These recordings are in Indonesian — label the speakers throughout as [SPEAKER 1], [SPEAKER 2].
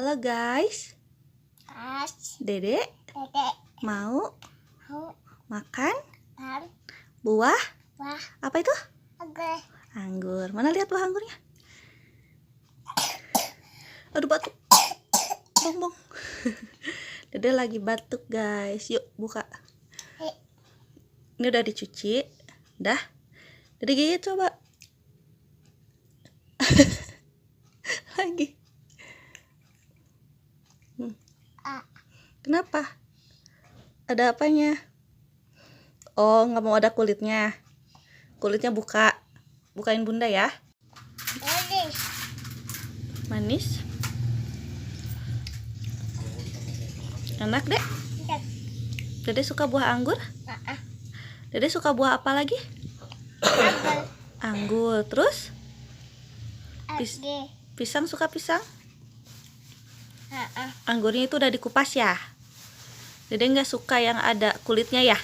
[SPEAKER 1] Halo guys, Dede mau makan buah. Apa itu? Anggur. Mana lihat buah anggurnya? Aduh, batuk. Bong. Dede lagi batuk guys. Yuk buka. Ini udah dicuci. Dah. Dede gigit coba. Lagi. Kenapa? Ada apanya? Oh, nggak mau ada kulitnya. Kulitnya buka. Bukain bunda ya. Manis. Enak dek. Dede suka buah anggur. Dede suka buah apa lagi? Anggur. Terus? Pisang, suka pisang? Anggurnya itu udah dikupas ya? Dede nggak suka yang ada kulitnya ya?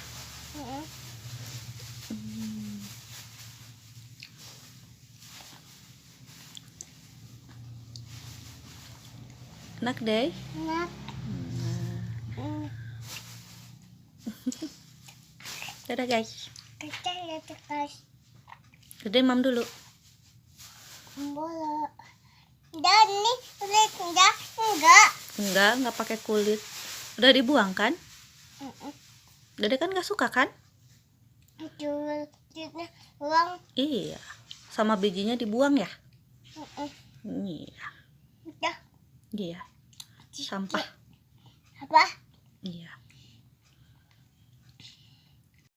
[SPEAKER 1] Enak deh. Dadah guys. Dede mam dulu. Enggak pakai kulit. Udah dibuang kan? Dede kan nggak suka kan? Iya. Sama bijinya dibuang ya? Iya. Iya. Sampah.
[SPEAKER 2] Apa?
[SPEAKER 1] Iya.